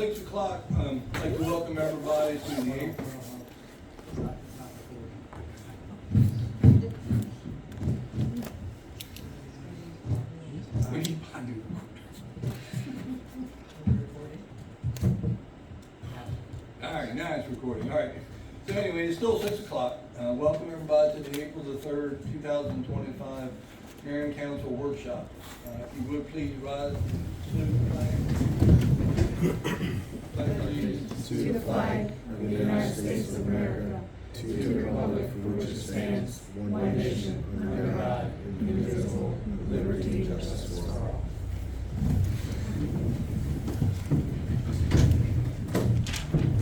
6 o'clock. I'd like to welcome everybody to the April. All right, now it's recording. All right. So anyway, it's still 6 o'clock. Welcome everybody to the April the 3rd, 2025 Mayor and Council Workshop. If you would please rise and salute the flag. Pledge allegiance To the flag of the United States of America, to the republic for which it stands, one nation, under God, indivisible, with liberty and justice for all.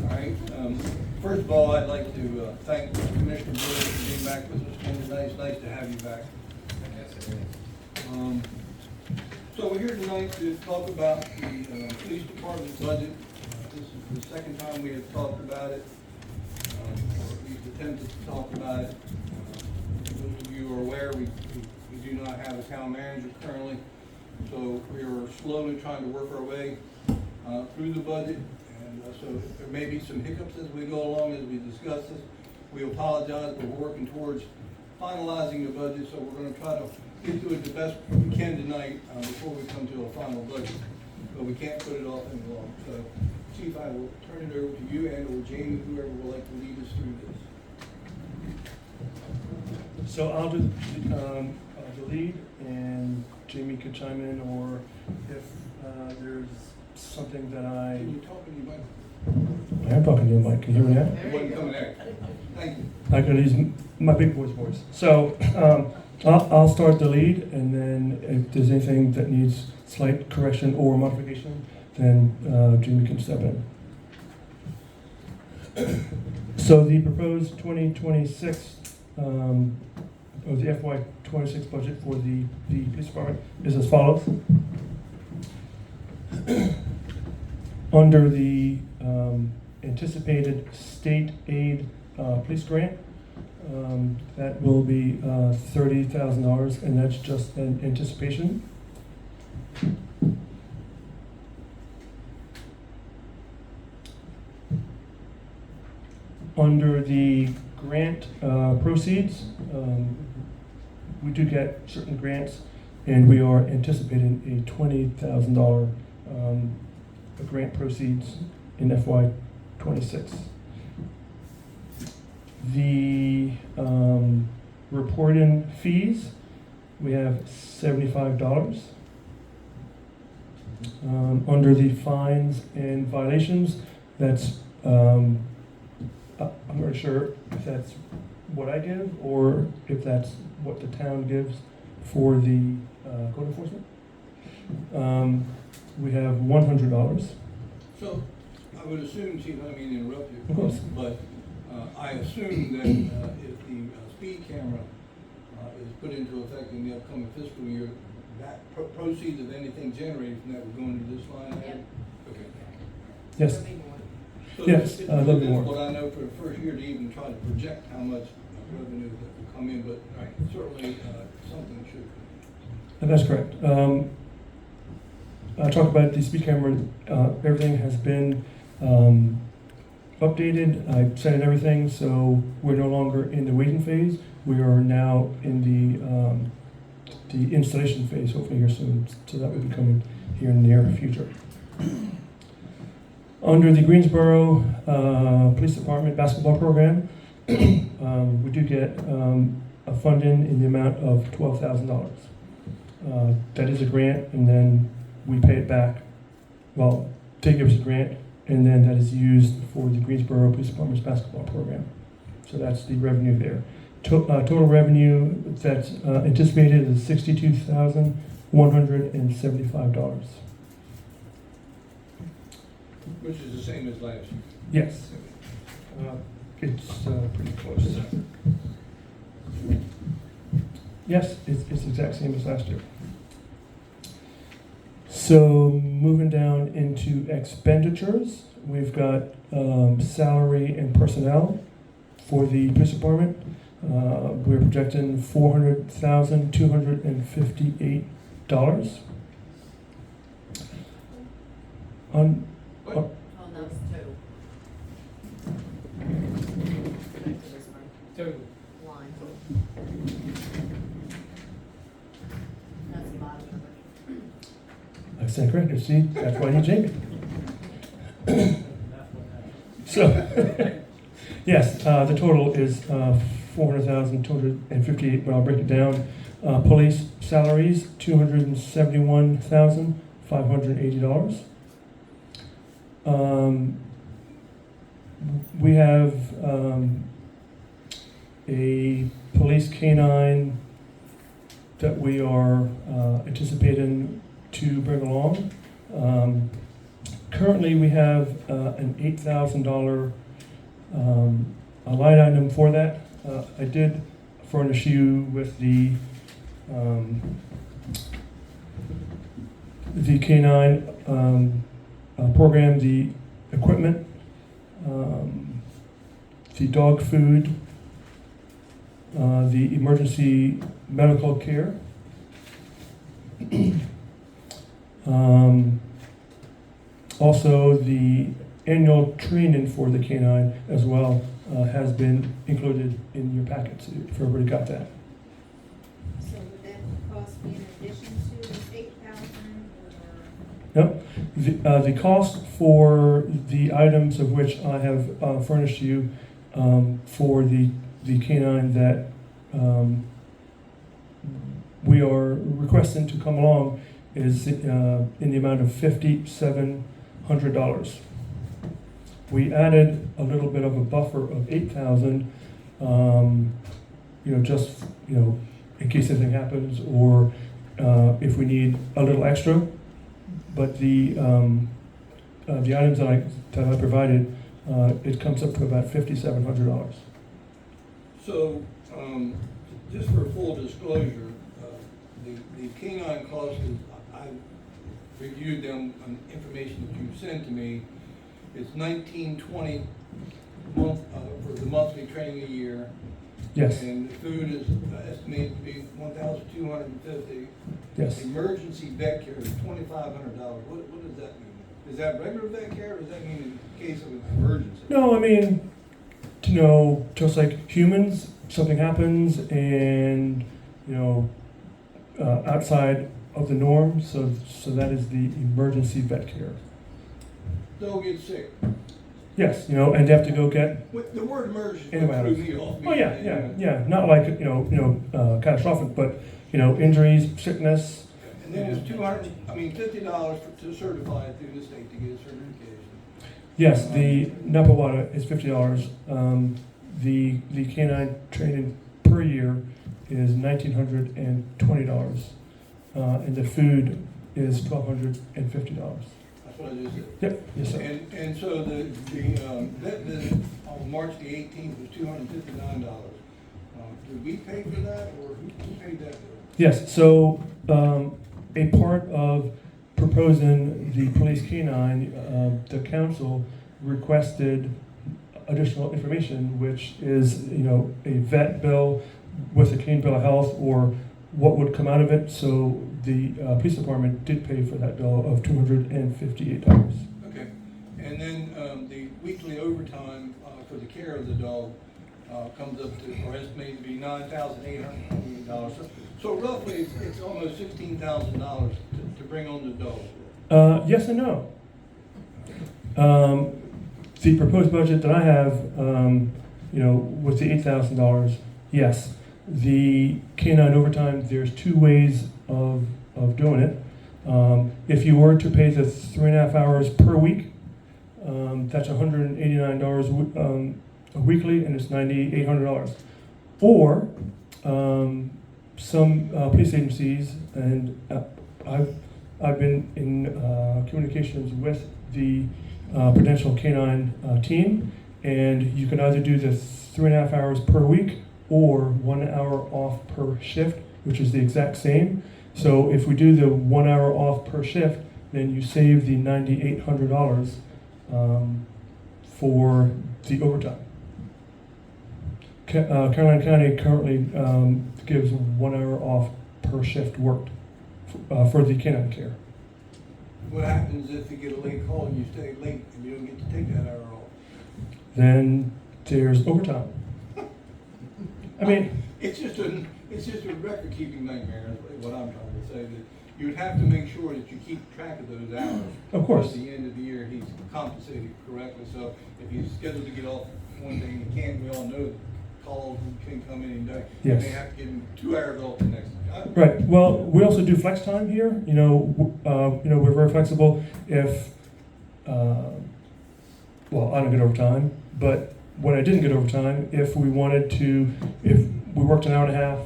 All right. First of all, I'd like to thank Commissioner Boyd for being back with us tonight. It's nice to have you back. So we're here tonight to talk about the police department budget. This is the second time we have talked about it, or at least attempted to talk about it. Those of you who are aware, we do not have a town manager currently, so we are slowly trying to work our way through the budget. And so there may be some hiccups as we go along as we discuss this. We apologize, but we're working towards finalizing the budget, so we're going to try to get to it the best we can tonight before we come to a final budget. But we can't put it off any longer. So, Chief, I will turn it over to you and or Jamie, whoever would like to lead us through this. So I'll do the lead, and Jamie could chime in, or if there's something that Can you talk in your mic? I am talking to you, Mike. Can you hear me now? It wasn't coming out. Thank you. I could use my big boy's voice. So I'll start the lead, and then if there's anything that needs slight correction or modification, then Jamie can step in. So the proposed 2026, or the FY26 budget for the police department is as follows. Under the anticipated state aid police grant, that will be $30,000, and that's just an anticipation. Under the grant proceeds, we do get certain grants, and we are anticipating a $20,000 grant proceeds in FY26. The reporting fees, we have $75. Under the fines and violations, that's I'm not sure if that's what I give or if that's what the town gives for the code enforcement. We have $100. So I would assume, Chief, I don't mean to interrupt you, Of course. but I assume that if the speed camera is put into effect in the upcoming fiscal year, that proceeds of anything generated from that would go into this line item? Okay. Yes. So Yes, it's a little bit more. difficult, I know, for the first year to even try to project how much revenue that will come in, but certainly something should. And that's correct. I talked about the speed camera. Everything has been updated. I sent everything, so we're no longer in the waiting phase. We are now in the installation phase, hopefully here soon. So that will be coming here in the near future. Under the Greensboro Police Department basketball program, we do get a funding in the amount of $12,000. That is a grant, and then we pay it back. Well, they give us a grant, and then that is used for the Greensboro Police Department's basketball program. So that's the revenue there. Total revenue that's anticipated is $62,175. Which is the same as last year. Yes. It's pretty close. Yes, it's the exact same as last year. So moving down into expenditures, we've got salary and personnel for the police department. We're projecting $400,258. stand corrected. See, that's why you Jamie. So, yes, the total is $400,258. But I'll break it down. Police salaries $271,580. We have a police canine that we are anticipating to bring along. Currently, we have an $8,000 a line item for that. I did furnish you with the canine program, the equipment, the dog food, the emergency medical care. Also, the annual training for the canine as well has been included in your packets, if everybody got that. So would that cost be in addition to this 8,000 or? Yep. The cost for the items of which I have furnished you for the canine that we are requesting to come along is in the amount of $5,700. We added a little bit of a buffer of $8,000, just in case anything happens or if we need a little extra. But the items that I provided, it comes up to about $5,700. So, just for full disclosure, the canine cost is, I reviewed them on information that you sent to me. It's $1,920 month for the monthly training a year. Yes. And the food is estimated to be $1,250. Yes. Emergency vet care is $2,500. What does that mean? Is that regular vet care, or does that mean in case of an emergency? No, I mean, just like humans, something happens and, outside of the norm, so that is the emergency vet care. Dog gets sick. Yes, and they have to go get, The word emergency threw antibiotics. me off. Oh, yeah, not like, catastrophic, but, injuries, sickness. And then it's $50 to certify it through the state to get a certification. Yes, the Napawata is $50. The canine training per year is $1,920. And the food is $1,250. That's what I just said. Yep, yes, sir. And so the vet visit on March the 18th was $259. Did we pay for that, or who paid that bill? Yes, so a part of proposing the police canine, the council requested additional information, which is, a vet bill with a clean bill of health or what would come out of it. So the police department did pay for that bill of $258. Okay. And then the weekly overtime for the care of the dog comes up to, or estimated to be $9,828. So roughly, it's almost $16,000 to bring on the dog. Yes and no. The proposed budget that I have, with the $8,000, yes. The canine overtime, there's two ways of doing it. If you were to pay the 3.5 hours per week, that's $189 weekly, and it's $9,800. Or some police agencies, and I've been in communications with the Prudential Canine team, and you can either do the 3.5 hours per week or 1 hour off per shift, which is the exact same. So if we do the 1 hour off per shift, then you save the $9,800 for the overtime. Caroline County currently gives 1 hour off per shift worked for the canine care. What happens if you get a late call and you stay late and you don't get to take that hour off? Then there's overtime. I mean, it's just a record-keeping nightmare, is what I'm trying to say. That you would have to make sure that you keep track of those hours. Of course. At the end of the year, he's compensated correctly, so if he's scheduled to get off one day and he can't, we all know that calls can come in and day. You Yes. may have to give him 2 hours off the next day. Right, well, we also do flex time here, we're very flexible if, well, I don't get overtime, but when I didn't get overtime, if we wanted to, if we worked an hour and a half,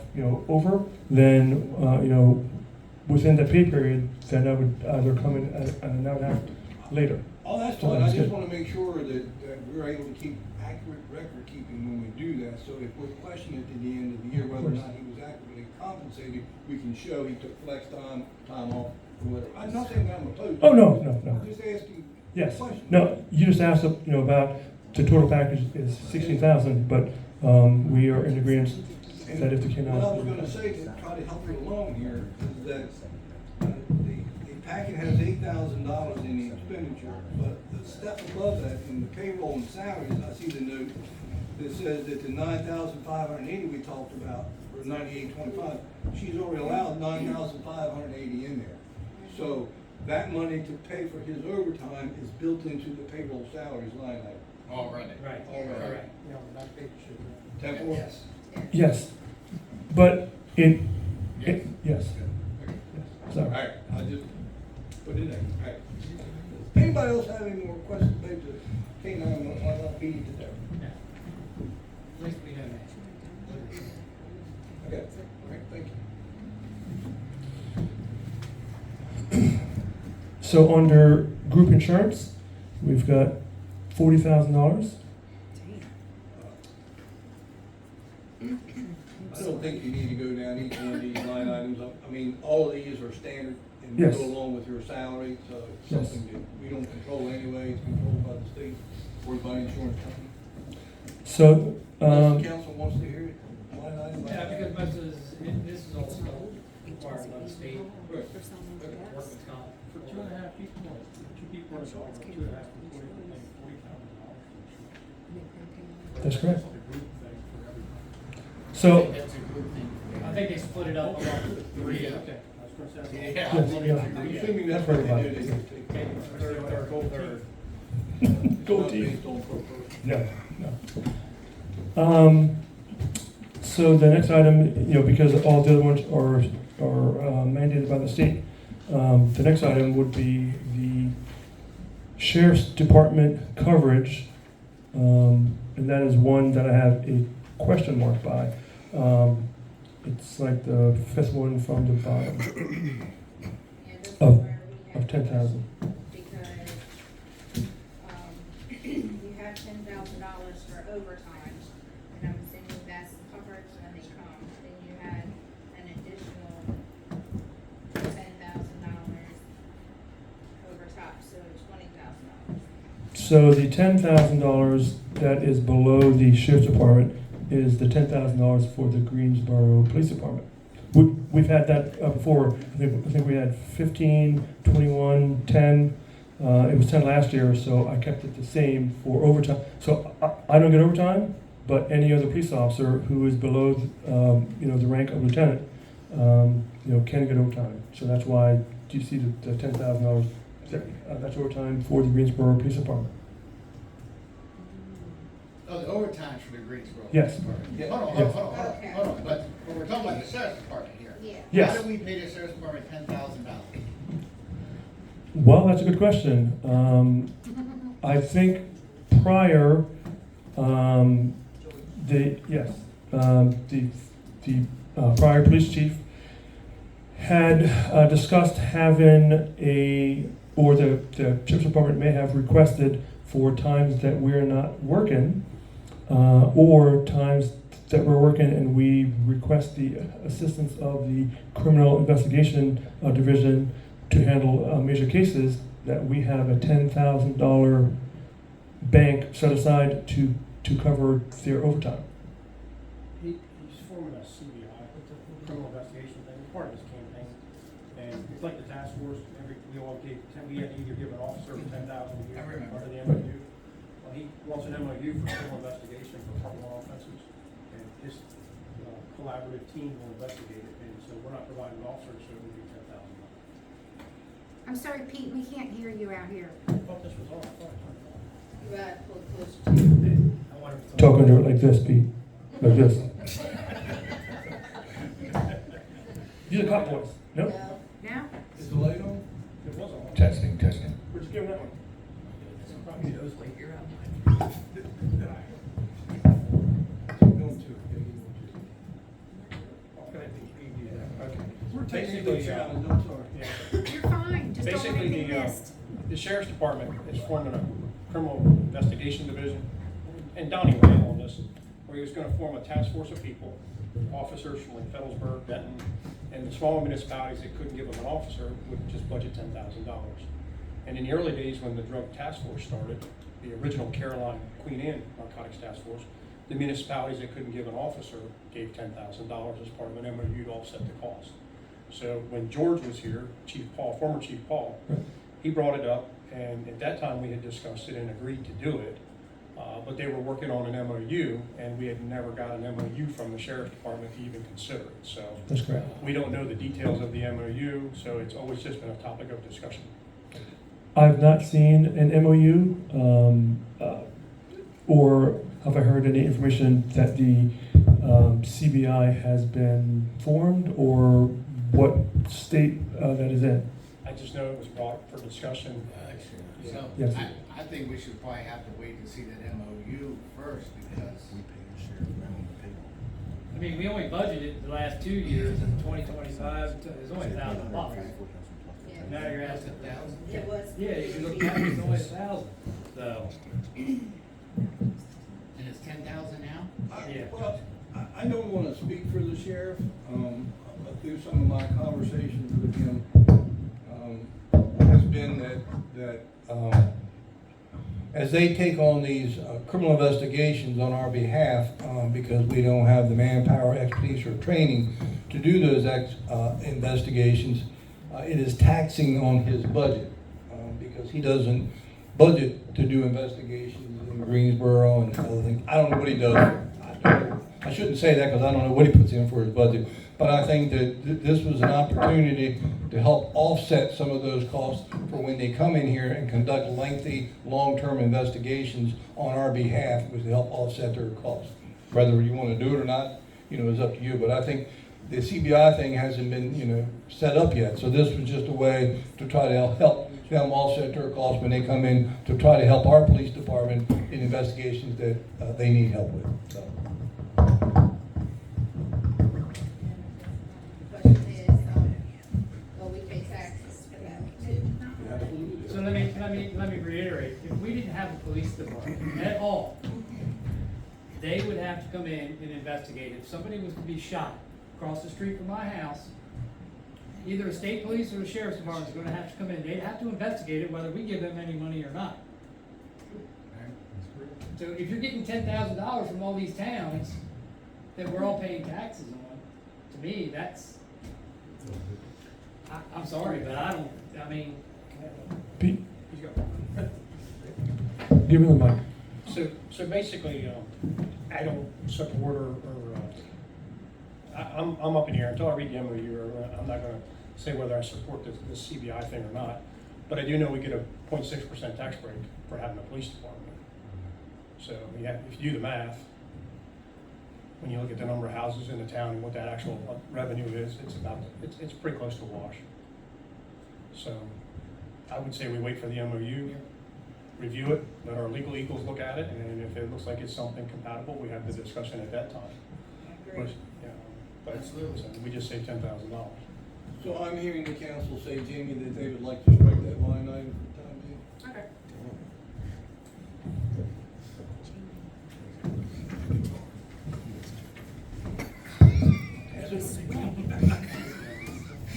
over, then, within the pay period, then I would either come in an hour and a half later. Oh, that's So fine, I that's just good. wanna make sure that we're able to keep accurate record keeping when we do that, so if we're questioning at the end of the year whether or not he was accurately compensated, we can show he took flex time off, or whatever. I'm not saying that I'm opposed to it. Oh, no. I'm just asking a Yes, question. no, you just asked, about the total package is 16,000, but, we are in agreement And that if the cannot. what I was gonna say to try to help you along here is that the packet has $8,000 in the expenditure, but the step above that in the payroll and salaries, I see the note that says that the 9,580 we talked about, or 9825, she's already allowed 9,580 in there. So that money to pay for his overtime is built into the payroll salaries line item. Already. Right, Already. correct. Yeah, that page should. Temple? Yes. Yes, but yes, Yes. sorry. All right, I just put it there. All right. Anybody else have any more questions about the K-9, why not be today? At least we know that. Okay, all right, thank you. So under group insurance, we've got $40,000. I don't think you need to go down each one of these line items. I mean, all of these are standard and Yes. go along with your salary, so it's Yes. something that we don't control anyway. It's controlled by the state or by the insurance company. So, Unless the council wants to hear it, line item by Yeah, line because item. most of this is all stuff required by the state, Right. workman's comp. For 2.5 people, 2 people in a dog, 2.5 employees, we're paying $40,000. That's correct. It's a group thing for everybody. so, That's a good thing. I think they split it up among three. Okay, I was gonna say. that's all. Yeah. Yes, I'm yeah. assuming that's what they do. They just take. Okay, third. It's Go not team. based on per person. no. So the next item, because all the other ones are mandated by the state, the next item would be the sheriff's department coverage, and that is one that I have a question mark by. It's like the fifth one from the bottom Yeah, this is Of- where we have. of 10,000. Because, you have $10,000 for overtime, and I'm assuming that's covered when they come. Then you had an additional $10,000 over top, so $20,000. So the $10,000 that is below the sheriff's department is the $10,000 for the Greensboro Police Department. We've had that before. I think we had 15, 21, 10. It was 10 last year, so I kept it the same for overtime. So I don't get overtime, but any other police officer who is below, the rank of lieutenant, can get overtime. So that's why you see the $10,000. That's overtime for the Greensboro Police Department. Oh, the overtime's for the Greensboro. Yes. Yeah. Hold on, Yes. hold on, but we're talking about the sheriff's department here. Yeah. Yes. Why do we pay the sheriff's department $10,000? Well, that's a good question. I think prior, the prior police chief had discussed having or the sheriff's department may have requested for times that we're not working, or times that we're working and we request the assistance of the criminal investigation division to handle major cases, that we have a $10,000 bank set aside to cover their overtime. He's forming a CBI, criminal investigation thing, part of his campaign. And it's like the task force, we had to either give an officer $10,000 a year. I remember. Part of the MOU. Well, he wants an MOU for criminal investigation for criminal offenses. And his collaborative team will investigate it. And so we're not providing an officer, so we need $10,000. I'm sorry, Pete, we can't hear you out here. I thought this was on. I thought I You gotta pull it closer to you. turned it on. I wonder if it's on. Talking to it like this, Pete, like this. Use a cop voice. Nope. No. Now? Is the light on? It was on. Testing, testing. We're just giving that one. Probably knows like you're out. Going to. Okay, you can do that. Okay. We're taking Basically, the challenge, I'm sorry. Yeah. You're fine, just don't let Basically, anything missed. the sheriff's department is forming a criminal investigation division, and Donnie ran on this, where he was gonna form a task force of people, officers from like Fettlesburg, Benton, and the smaller municipalities that couldn't give them an officer would just budget $10,000. And in the early days, when the drug task force started, the original Caroline Queen Anne Narcotics Task Force, the municipalities that couldn't give an officer gave $10,000 as part of an MOU to offset the cost. So when George was here, Chief Paul, former Chief Paul, he brought it up, and at that time, we had discussed it and agreed to do it. But they were working on an MOU, and we had never got an MOU from the sheriff's department to even consider it. So That's correct. we don't know the details of the MOU, so it's always just been a topic of discussion. I've not seen an MOU, or have I heard any information that the CBI has been formed, or what state that is in? I just know it was brought for discussion. So, Yes. I think we should probably have to wait to see that MOU first, because I mean, we only budgeted the last 2 years in 2025, it's only $1,000. And now you're asking $1,000? It was. Yeah, if you look at it, it's only 1,000, so, and it's 10,000 now? yeah. Well, I don't want to speak for the sheriff. Through some of my conversations with him, has been that as they take on these criminal investigations on our behalf, because we don't have the manpower, expertise, or training to do those investigations, it is taxing on his budget, because he doesn't budget to do investigations in Greensboro and other things. I don't know what he does. I shouldn't say that because I don't know what he puts in for his budget. But I think that this was an opportunity to help offset some of those costs for when they come in here and conduct lengthy, long-term investigations on our behalf, was to help offset their costs. Whether you want to do it or not, is up to you. But I think the CBI thing hasn't been, set up yet. So this was just a way to try to help them offset their costs when they come in to try to help our police department in investigations that they need help with. So. Question is, well, we pay taxes for that too. So let me reiterate, if we didn't have a police department at all, they would have to come in and investigate. If somebody was to be shot across the street from my house, either the state police or the sheriff's department is gonna have to come in, they'd have to investigate it whether we give them any money or not. So if you're getting $10,000 from all these towns that we're all paying taxes on, to me, that's, I'm sorry, but I mean, Pete, He's got- give me the mic. So basically, I don't support or I'm up in here until I read the MOU, or I'm not gonna say whether I support this CBI thing or not. But I do know we get a 0.6% tax break for having a police department. So if you do the math, when you look at the number of houses in the town and what that actual revenue is, it's pretty close to a wash. So I would say we wait for the MOU, review it, let our legal equals look at it, and if it looks like it's something compatible, we have the discussion at that time. I agree. But Absolutely. so we just saved $10,000. So I'm hearing the council say, Jamie, that they would like to strike that line item for the time being. Okay.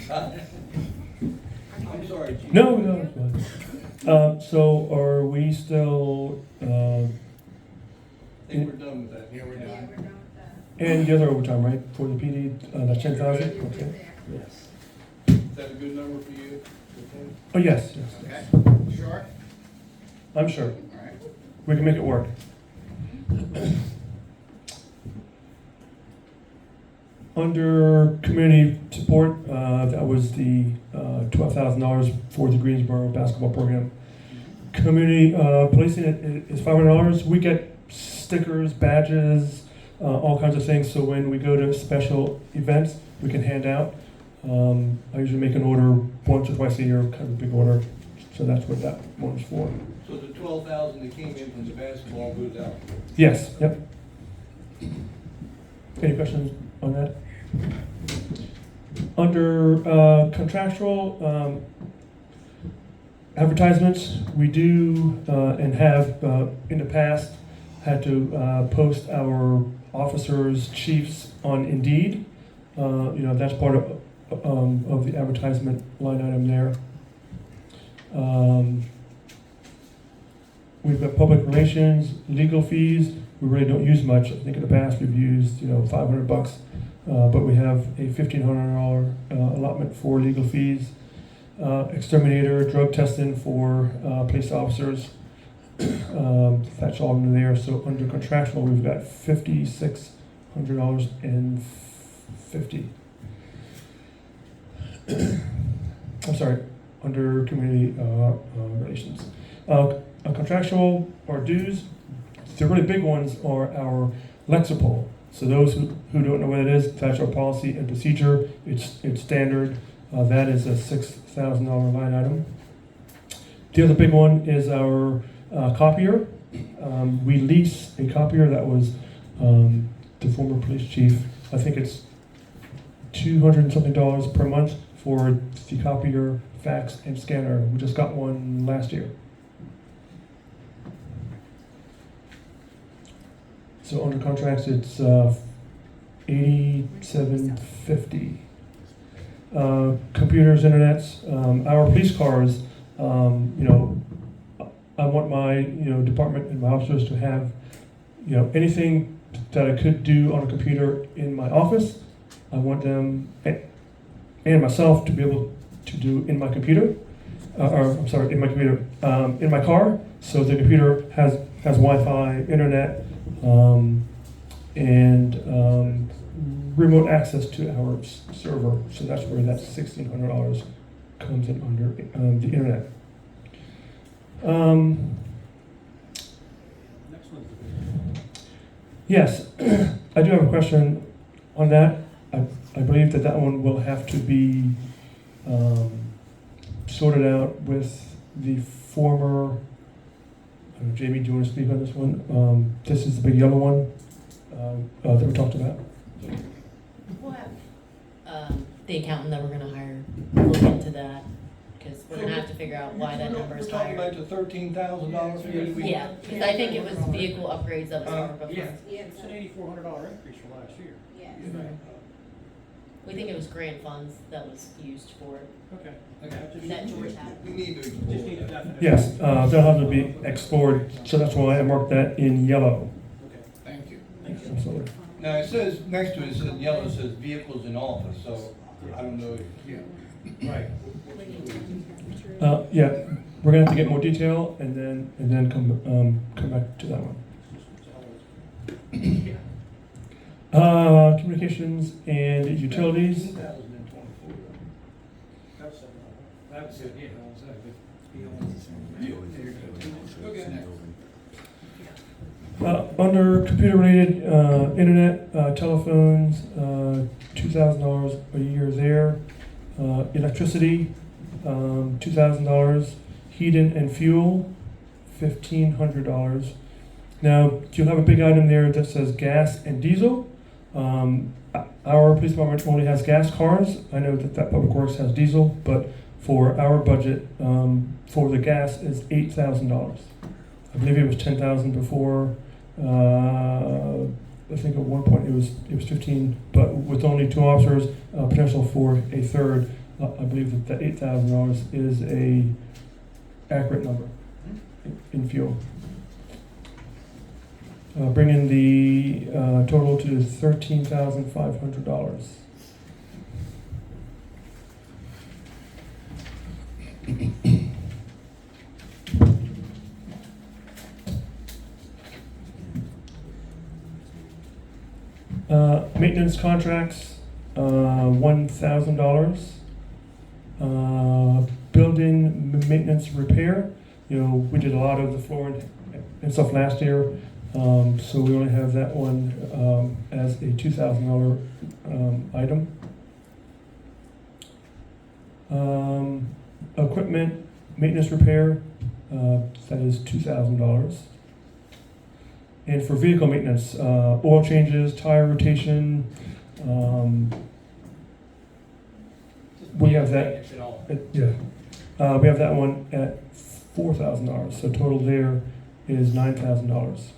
Huh? I'm sorry, Chief. No, it's fine. So are we still, I think we're done with that. Yeah, we're Yeah, done. we're done with that. and the other overtime, right, for the PD, that's 10,000? We're Okay. there. yes. Is that a good number for you? Oh, yes, yes, Okay, sure? I'm sure. All right. We can make it work. Under community support, that was the $12,000 for the Greensboro basketball program. Community policing is $500. We get stickers, badges, all kinds of things. So when we go to special events, we can hand out. I usually make an order once or twice a year, kind of a big order. So that's what that one is for. So the 12,000 that came in from the basketball goes out. Yes, yep. Any questions on that? Under contractual advertisements, we do and have in the past had to post our officers, chiefs on Indeed. That's part of the advertisement line item there. We've got public relations, legal fees. We really don't use much. I think in the past we've used $500, but we have a $1,500 allotment for legal fees. Exterminator, drug testing for police officers. That's all in there. So under contractual, we've got $5,600.50. I'm sorry, under community relations. Contractual or dues, the really big ones are our Lexipol. So those who don't know what it is, that's our policy and procedure. It's standard. That is a $6,000 line item. The other big one is our copier. We lease a copier that was the former police chief. I think it's $200 and something per month for the copier, fax, and scanner. We just got one last year. So under contracts, it's $87.50. Computers, internets, our police cars. I want my department and my officers to have anything that I could do on a computer in my office. I want them and myself to be able to do in my computer. In my computer, in my car. So the computer has Wi-Fi, internet. And remote access to our server, so that's where that $1,600 comes in under the internet. Next one. Yes, I do have a question on that. I believe that one will have to be sorted out with the former. Jamie, do you want to speak on this one? This is the big yellow one that we talked about. We'll have the accountant that we're gonna hire look into that, because we're gonna have to figure out why that number is We're talking higher. about the $13,000 figure that we. Yeah, because I think it was vehicle upgrades that was covered before. Yeah, Yeah, it's an $8,400 increase from last year. yeah. We think it was grant funds that was used for it, Okay. that George had. We need to. Just need a definition. Yes, they'll have to be explored, so that's why I marked that in yellow. Okay. Thank you. Absolutely. Now, it says, next to it, it says, yellow, it says vehicles in office, so I don't know. Right. Yeah, we're gonna have to get more detail and then come back to that one. Communications and utilities. 2024. That's That's it, yeah, that was it. Under computer-related, internet, telephones, $2,000 a year there. Electricity, $2,000. Heating and fuel, $1,500. Now, you'll have a big item there that says gas and diesel. Our police department only has gas cars. I know that Public Works has diesel, but for our budget, for the gas is $8,000. I believe it was $10,000 before. I think at one point it was 15, but with only 2 officers, potential for a third, I believe that $8,000 is a accurate number in fuel. Bringing the total to $13,500. Maintenance contracts, $1,000. Building maintenance repair, you know, we did a lot of the flooring and stuff last year, so we only have that one as a $2,000 item. Equipment maintenance repair, that is $2,000. And for vehicle maintenance, oil changes, tire rotation, we have that. Maintenance at all. We have that one at $4,000, so total there is $9,000.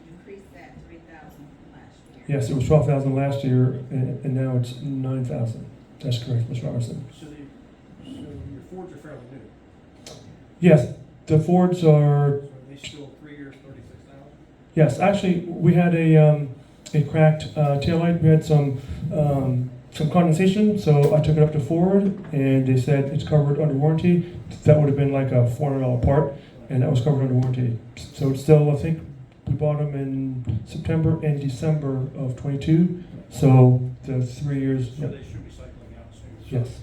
Increase that 3,000 from last year. Yes, it was 12,000 last year, and now it's 9,000. That's correct, Mr. Robertson. So your Fords are fairly new. Yes, the Fords are. So are they still 3 years, 36,000? Yes, actually, we had a cracked taillight. We had some condensation, so I took it up to Ford, and they said it's covered under warranty. That would have been like a $400 part, and that was covered under warranty. So it's still, I think, we bought them in September and December of '22. So the 3 years. So Yep. they should be cycling out soon. Yes.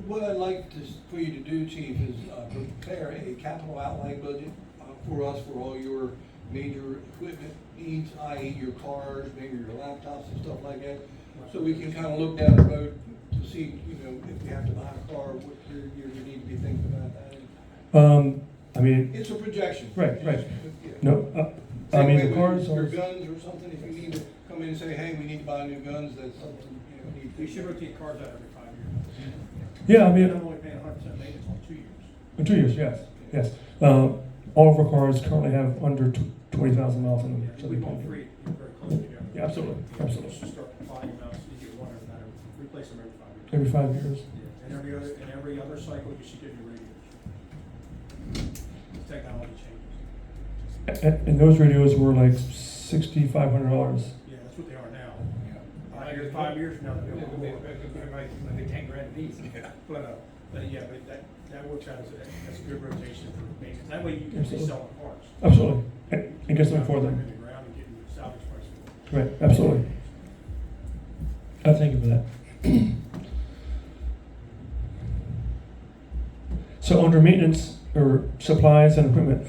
What I'd like for you to do, Chief, is prepare a capital outlay budget for us for all your major equipment needs, i.e. your cars, maybe your laptops and stuff like that. So we can kind of look down the road to see, you know, if we have to buy a car, what year we need to be thinking about that. I mean, It's a projection. Right. Yeah. no, I Same mean, way the with cars your are. guns or something, if you need to come in and say, hey, we need to buy new guns, that's something, you know, need We should rotate cars out every 5 years. Yeah, I I'm mean, only paying 100% maintenance on 2 years. in 2 years, yes. All of our cars currently have under 20,000 miles on them. Yeah, So we they bought can- 3, very close together. Yeah, absolutely. Let's just start buying them out, so you get one every time, replace them every 5 years. Every 5 years. Yeah, and every other cycle, you should get new radios. Technology changes. And those radios were like $6,500. Yeah, that's what they are now. Yeah. 5 years from now, they'll be a Maybe little more. 10 grand a piece. But yeah, but that works out as a good rotation for maintenance. That way you can be Absolutely. selling parts. Absolutely. And get something for Not them. putting them in the ground and getting the salvage price for it. Right, absolutely. I thank you for that. So under maintenance or supplies and equipment,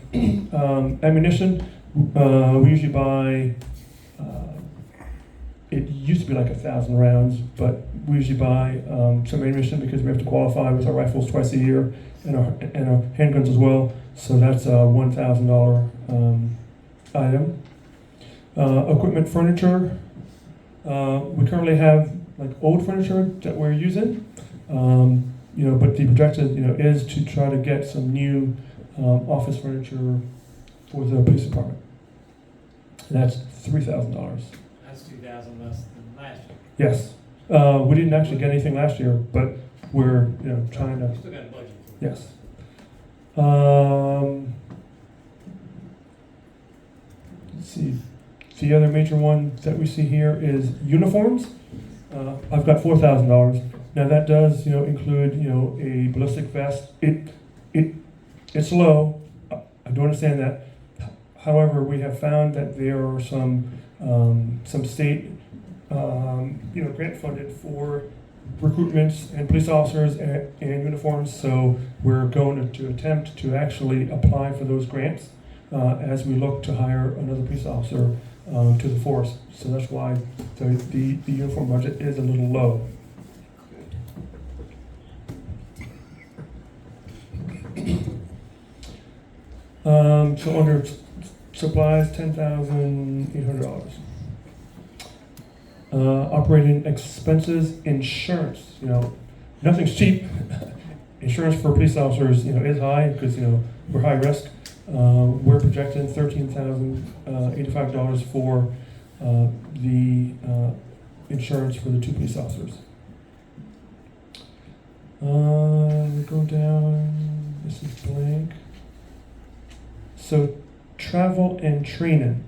ammunition, we usually buy, it used to be like 1,000 rounds, but we usually buy some ammunition because we have to qualify with our rifles twice a year and our handguns as well. So that's a $1,000 item. Equipment, furniture. We currently have like old furniture that we're using, but the projection, is to try to get some new office furniture for the police department. And that's $3,000. That's 2,000 less than last year. Yes, we didn't actually get anything last year, but we're trying to. We still got a budget for it. Yes. Let's see. The other major one that we see here is uniforms. I've got $4,000. Now that does, include, a ballistic vest. It's low. I do understand that. However, we have found that there are some state, grant funded for recruitments and police officers and uniforms. So we're going to attempt to actually apply for those grants as we look to hire another police officer to the force. So that's why the uniform budget is a little low. So under supplies, $10,800. Operating expenses, insurance. Nothing's cheap. Insurance for police officers, is high because we're high risk. We're projecting $13,085 for the insurance for the 2 police officers. We go down. This is blank. So travel and training.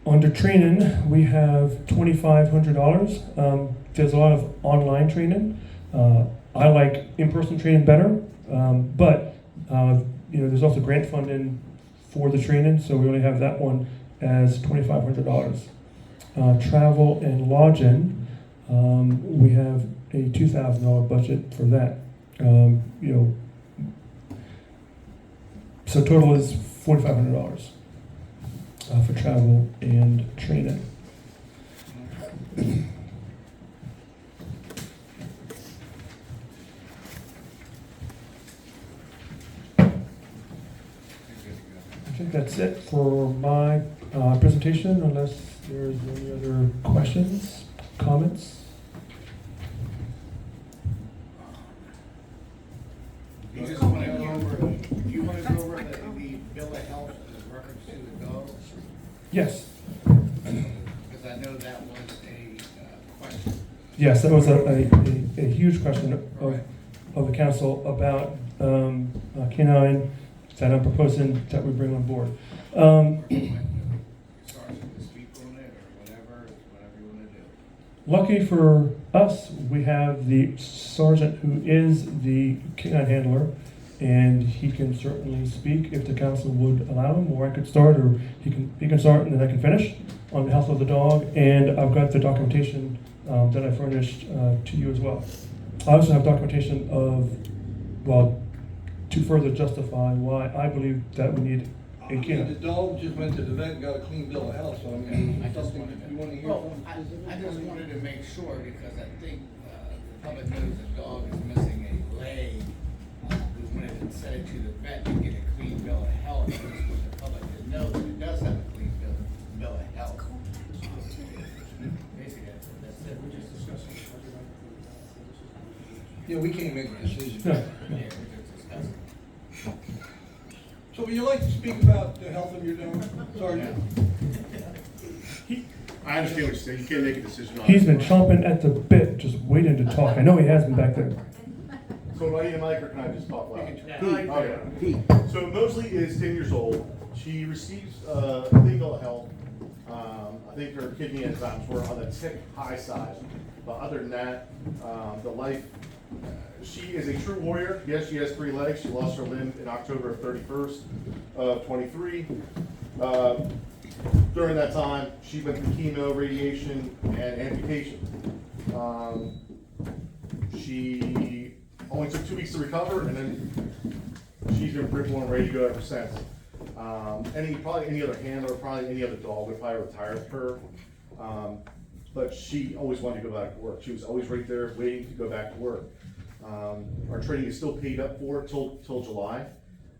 Under training, we have $2,500. There's a lot of online training. I like in-person training better, but there's also grant funding for the training, so we only have that one as $2,500. travel and lodging, we have a $2,000 budget for that. So total is $4,500 for travel and training. I think that's it for my presentation, unless there's any other questions, comments. You just wanna go over, do you wanna go over the bill of health in reference to the dogs? Yes, Because I know that was a question. yes, that was a huge question of the council about canine that I'm proposing that we bring on board. Sorry, to speak on it or whatever you wanna do. Lucky for us, we have the sergeant who is the canine handler, and he can certainly speak if the council would allow him, or I could start, or he can start and then I can finish on the health of the dog. And I've got the documentation that I furnished to you as well. I also have documentation of, well, to further justify why I believe that we need a The canine. dog just went to the vet and got a clean bill of health, so I mean, something, you wanna hear Well, something? I just wanted to make sure, because I think the public knows the dog is missing a leg. We wanted to send it to the vet to get a clean bill of health, just want the public to know that it does have a clean bill of health. Basically, that's it. We're just discussing. Yeah, we can't make a decision. No. Yeah, we're just discussing. So would you like to speak about the health of your dog, Sergeant? I understand what you're saying, you can't make a decision on it. He's been chomping at the bit, just waiting to talk. I know he has been back there. So do I need a mic or can I just talk loud? Yeah. Okay. So Mosley is 10 years old. She receives a clean bill of health. I think her kidney enzymes were on the tick high side. But other than that, the life, she is a true warrior. Yes, she has 3 legs. She lost her limb in October 31st of 23. During that time, she went through chemo, radiation, and amputation. She only took 2 weeks to recover, and then she's been brittle and ready to go ever since. Probably any other handler, probably any other dog would probably retire with her. But she always wanted to go back to work. She was always right there waiting to go back to work. Our training is still paid up for till July,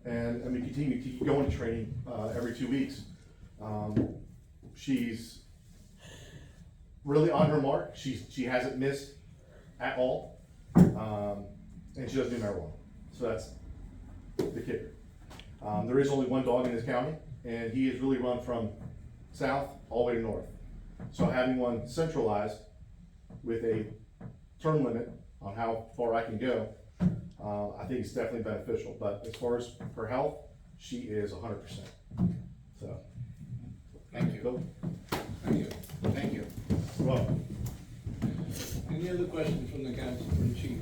and we continue to keep going to training every 2 weeks. She's really on her mark. She hasn't missed at all, and she doesn't do marijuana. So that's the kicker. There is only one dog in this county, and he is really run from south all the way to north. So having one centralized with a term limit on how far I can go, I think it's definitely beneficial. But as far as her health, she is 100%. So. Thank you. Thank you. Thank you. Well, Any other questions from the council for the chief?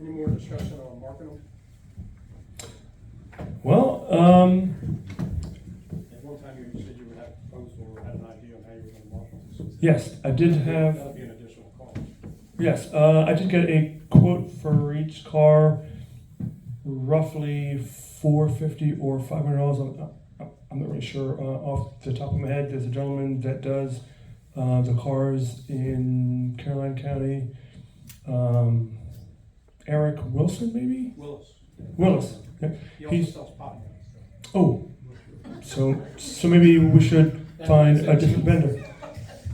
Any more discussion on marketing? Well, At one time you said you would have proposed or had an idea on how you were gonna market this. yes, I did have. That'll be an additional cost. Yes, I did get a quote for each car, roughly $450 or $500. I'm not really sure off the top of my head. There's a gentleman that does the cars in Caroline County. Eric Wilson, maybe? Willis. Willis. Yeah. He also He's, sells pot. oh, so maybe we should find a different vendor.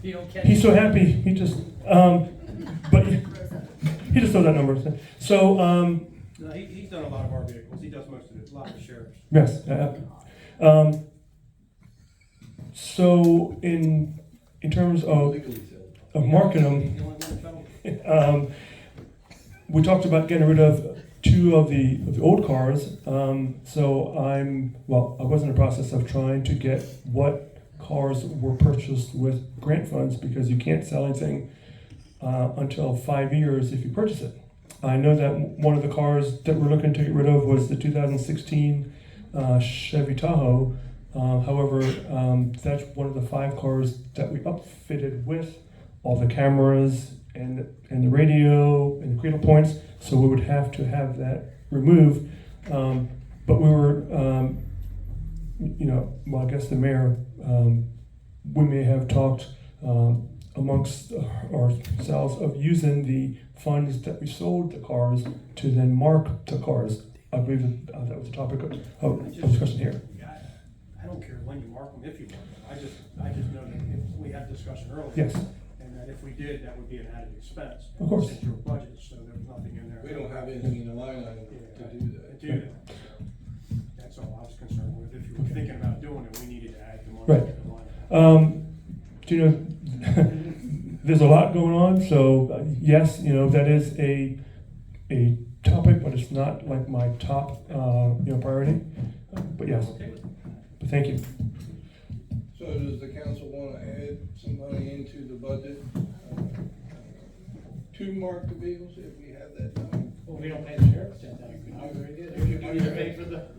You don't catch. He's so happy. He just, but he just throws that number. So, No, he's done a lot of our vehicles. He does most of it, a lot of the sheriffs. yes. So in terms of marketing, The only one in town. we talked about getting rid of 2 of the old cars. So I was in the process of trying to get what cars were purchased with grant funds, because you can't sell anything until 5 years if you purchase it. I know that one of the cars that we're looking to get rid of was the 2016 Chevy Tahoe. However, that's one of the 5 cars that we upfitted with all the cameras and the radio and the cradle points. So we would have to have that removed. But we were, well, I guess the mayor, we may have talked amongst ourselves of using the funds that we sold the cars to then mark the cars. I believe that was the topic of discussion here. I don't care when you mark them, if you mark them. I just know that if we had discussion earlier. Yes. And that if we did, that would be an added expense. Of course. Since your budget, so there was nothing in there. We don't have anything in the line item to do that. To do that. So that's all I was concerned with. If you were thinking about doing it, we needed to add the money Right. to the line item. There's a lot going on, so yes, that is a topic, but it's not like my top, priority. But yes, but thank you. So does the council want to add some money into the budget to mark the vehicles if we have that done? Well, we don't pay the sheriff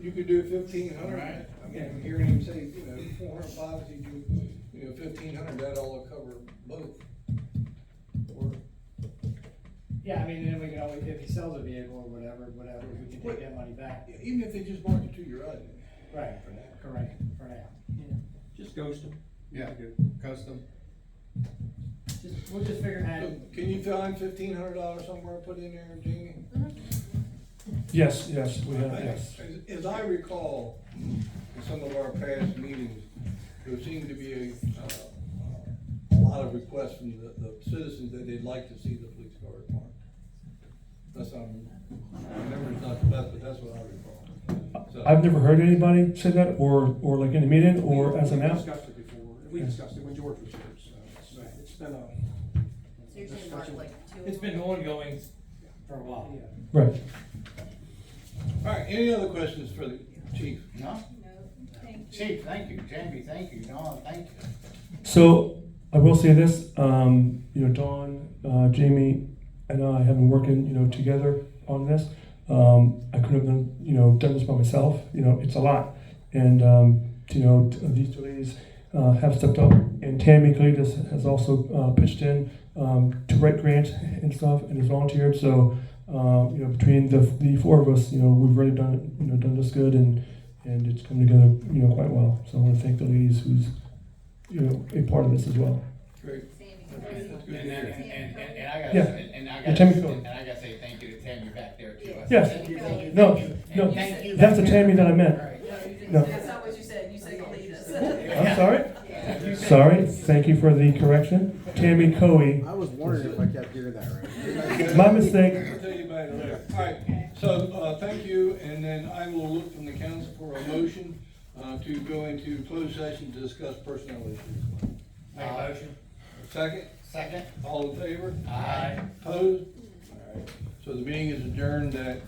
You could do 1,500. Right. I mean, I'm hearing him say, 405, if you do, 1,500, that all cover both. Or, Yeah, I mean, then we can always, if he sells a vehicle or whatever, we can take that money back. even if they just mark it to your own. Right, correct, for now. Just ghost them. Yeah, custom. We'll just figure it So out. can you find $1,500 somewhere to put in there, Jamie? Yes, we have, yes. As I recall, in some of our past meetings, there seemed to be a lot of requests from the citizens that they'd like to see the police cars marked. That's, my memory's not the best, but that's what I recall. So- I've never heard anybody say that, or like in a meeting, or as an We out. discussed it before. We discussed it when George was here, so it's been a. So you're saying mark like 2? It's been ongoing for a while. Yeah. Right. All right, any other questions for the chief? No? No, thank you. Chief, thank you. Jamie, thank you. Don, thank you. So I will say this, Dawn, Jamie, and I have been working, together on this. I could have done this by myself. It's a lot, and these two ladies have stepped up, and Tammy Cletus has also pitched in to write grants and stuff, and has volunteered. So between the 4 of us, we've really done this good, and it's come together, quite well. So I want to thank the ladies who's a part of this as well. Great. Sandy, That's good to And hear. I Yeah. gotta Tammy say, Phil. and I gotta say thank you to Tammy back there too. I said Yes. thank you, thank you, No, thank you. no, And thank you that's the back there. Tammy that I meant. No. That's not what you said, you said Cletus. I'm sorry. Sorry. Thank you for the correction. Tammy Coey. I was wondering if I kept hearing that right. My mistake. I'll tell you about it later. All right, so, thank you, and then I will look from the council for a motion, to go into closed session to discuss personnel issues. Make a motion. Second, Second? all in favor? Aye. Opposed? All right, so the meeting is adjourned at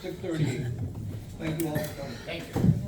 6:38. Thank you all for coming. Thank you.